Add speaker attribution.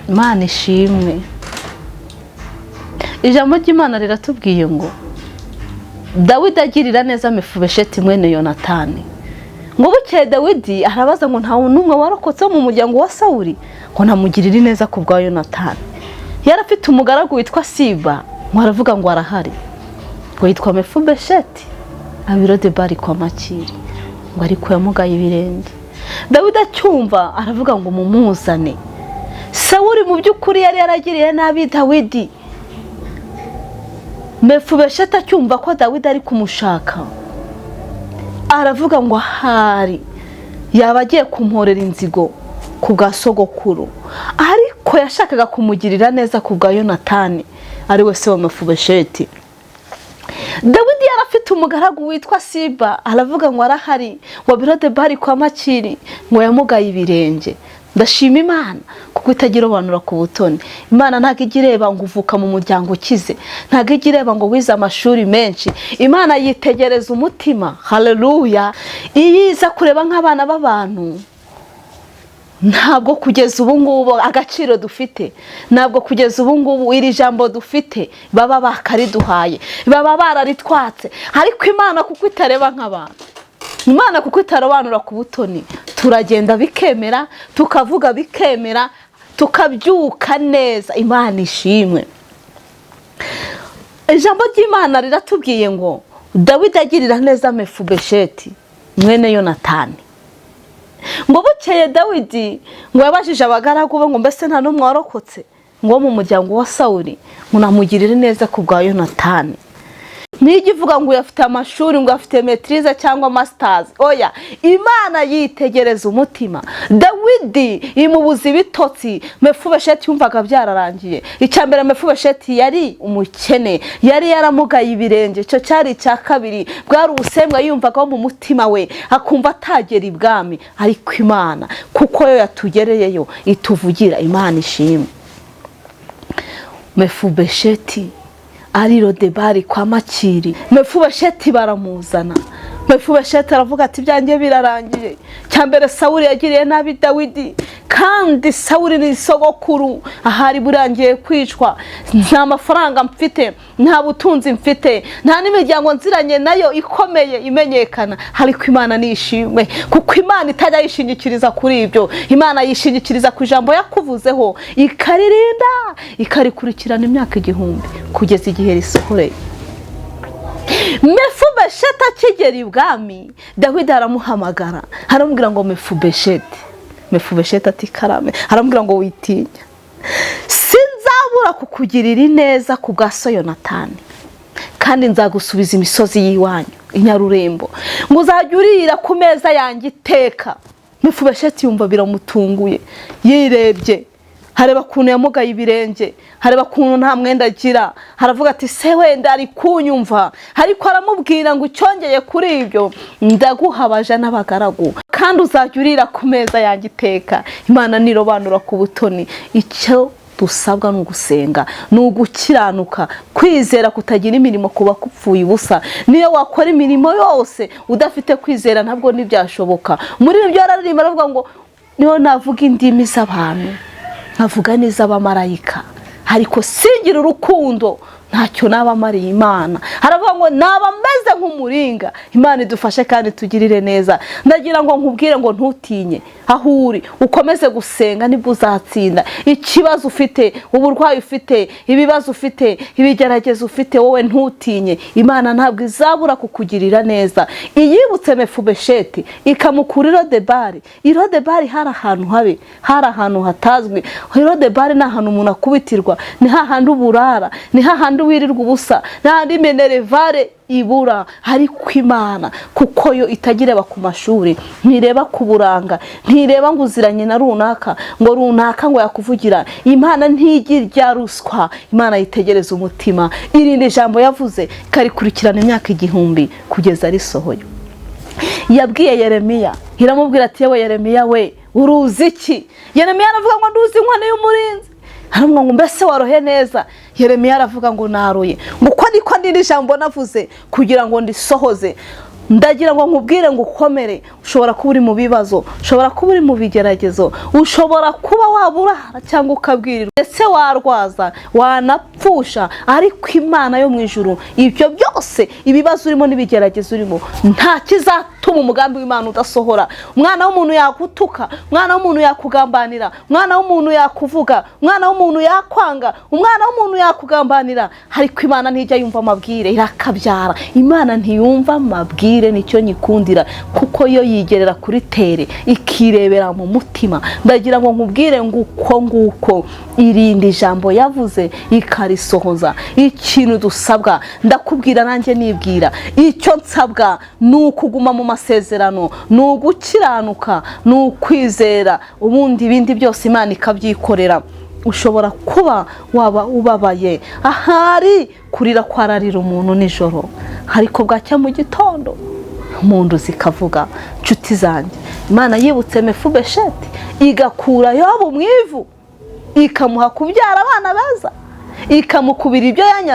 Speaker 1: Imana ishimwe. Ijambo ry'Imana riratubwiye ngo Dawidi agirira neza Mefiboshethi mwene Yonatani. Ngo bukeye Dawidi arabaza ngo nta n'umwe warokotse mu muryango wa Sawuli ngo namugirire neza ku bwa Yonatani. Yarafite umugaragu witwa Siba, ngo aravuga ngo arahari, ngo yitwa Mefiboshethi, abirode bari kwa Makiri, ngo ariko yamugaye ibirenge. Dawidi acyumva aravuga ngo mumuzane. Sawuli mu by'ukuri yari yaragiriye nabi Dawidi. Mefiboshethi acyumva ko Dawidi ari kumushaka, aravuga ngo ahari yaba agiye kumporera inzigo ku bwa sogokuru, ariko yashakaga kumugirira neza ku bwa Yonatani ari we se wa Mefiboshethi. Dawidi yarafite umugaragu witwa Siba, aravuga ngo arahari, ngo birode bari kwa Makiri, ngo yamugaye ibirenge. Ndashima Imana kuko itagirobanura ku butoni. Imana ntago igireba ngo uvuka mu muryango ukize, ntago igireba ngo wize amashuri menshi. Imana yitegereza umutima. Haleluya. Iyiza kureba nk'abana b'abantu, ntabwo kugeza ubu ngubu agaciro dufite, ntabwo kugeza ubu ngubu iri jambo dufite baba bakariduhaye, baba bararitwatse. Ariko Imana kuko itareba nk'abantu, Imana kuko itarobanura ku butoni, turagenda bikemera, tukavuga bikemera, tukabyuka neza. Imana ishimwe. Ijambo ry'Imana riratubwiye ngo Dawidi agirira neza Mefiboshethi mwene Yonatani. Ngo bukeye Dawidi ngo yabajije abagaragu be ngo mbese nta n'umwe warokotse ngo mu muryango wa Sawuli ngo namugirire neza ku bwa Yonatani. Nigi vuga ngo yafite amashuri, ngo afite maîtrise cyangwa masters. Oya, Imana yitegereza umutima. Dawidi imubuza ibitotsi. Mefiboshethi yumvaga byararangiye. Icyambere Mefiboshethi yari umukene, yari yaramugaye ibirenge. Cyo cyari cya kabiri, bwari ubusembwa yumvaga mu mutima we, akumva atagera ibwami. Ariko Imana kuko yo yatugereyeyo ituvugira. Imana ishimwe. Mefiboshethi ari Lodebari kwa Makiri. Mefiboshethi baramuzana. Mefiboshethi aravuga ati byanjye birarangiye. Cyambere Sawuli yagiriye nabi Dawidi, kandi Sawuli ni sogokuru, ahari burangiye kwicwa. Nta mafaranga mfite, nta butunzi mfite, nta n'imiryango nziranye nayo ikomeye imenyekana. Ariko Imana nishimwe kuko Imana itajya yishingikiriza kuri ibyo. Imana yishingikiriza ku ijambo yakuvuzeho, ikaririnda, ikarikurikirana imyaka 1000 kugeza igihe risohoreye. Mefiboshethi akigera ibwami, Dawidi aramuhamagara, aramubwira ngo Mefiboshethi. Mefiboshethi ati karame. Aramubwira ngo witinya, sinzabura kukugirira neza ku bwa so Yonatani, kandi nzagusubiza imisozi yiwanyu inyarurembo, ngo uzajya urira ku meza yanjye iteka. Mefiboshethi yumva biramutunguye, yirebye, hareba kuntu yamugaye ibirenge, hareba kuntu nta mwenda agira, haravuga ati se wenda ari kunyumva. Ariko aramubwira ngo icyongeye kuri ibyo, ndaguhabaje n'abagaragu, kandi uzajya urira ku meza yanjye iteka. Imana nirobanura ku butoni. Icyo dusabwa no gusenga, no gukiranuka, kwizera kutagira imirimo kuba kupfuye ubusa. Niyo wakora imirimo yose udafite kwizera ntabwo nibyashoboka. Muri ibyo yararirimba aravuga ngo niyo navuga indimi z'abantu, nkavuga n'iz'abamarayika, ariko singira urukundo ntacyo nabamariye Imana. Haravuga ngo naba meze nk'umuringa. Imana idufashe kandi tugirire neza. Ndagira ngo nkubwire ngo ntutinye, aho uri ukomeze gusenga nibwo uzatsinda. Ikibazo ufite, uburwayi ufite, ibibazo ufite, ibigeragezo ufite, wowe ntutinye. Imana ntabwo izabura kukugirira neza. Iyibutse Mefiboshethi ikamukura Lodebari. Lodebari hari ahantu habi, hari ahantu hatazwi. Lodebari ni ahantu umuntu akubitirwa, ni hahandi uburara, ni hahandi wirirwa ubusa, n'andi minerevare ibura. Ariko Imana kuko yo itagireba ku mashuri, ntireba ku buranga, ntireba ngo uziranye na runaka, ngo runaka ngo yakuvugira. Imana ntigirya ruswa. Imana yitegereza umutima, irinde ijambo yavuze ikarikurikirana imyaka 1000 kugeza risohoye. Yabwiye Yeremiya, iramubwira ati yewe Yeremiya we uruzi iki? Yeremiya aravuga ngo nduzi inkwano y'umurinzi. Haramwa ngo mbese warohe neza? Yeremiya aravuga ngo naroye, ngo uko niko ndiri jambo navuze kugira ngo ndisohoze. ndagira ngo nkubwire ngo ukomere. Ushobora kuba uri mu bibazo, ushobora kuba uri mu bigeragezo, ushobora kuba waburara cyangwa ukabwirirwa, ndetse warwaza, wanapfusha, ariko Imana yo mu ijuru ibyo byose, ibibazo urimo n'ibigeragezo urimo, nta kizatuma umugambi w'Imana udasohora. Umwana w'umuntu yagutuka, umwana w'umuntu yakugambanira, umwana w'umuntu yakuvuga, umwana w'umuntu yakwanga, umwana w'umuntu yakugambanira, ariko Imana ntijya yumva amabwire, irakabyara. Imana ntiyumva amabwire, nicyo nyikundira, kuko yo yigerera kuri tere ikirebera mu mutima. Ndagira ngo nkubwire ngo uko nguko irinde ijambo yavuze ikarisohoza. Ikintu dusabwa, ndakubwira nanjye nibwira, icyo nsabwa ni ukuguma mu masezerano, ni ugukiranuka, ni ukwizera, ubundi ibindi byose Imana ikabyikorera. Ushobora kuba waba ubabaye, ahari kurira kwararira umuntu nijoro, ariko bwacya mu gitondo umuntu zikavuga. Nshuti zanjye, Imana yibutse Mefubesheti igakura Yobu mu ivu, ikamuha kubyara abana beza, ikamukubira ibyo yanyaze.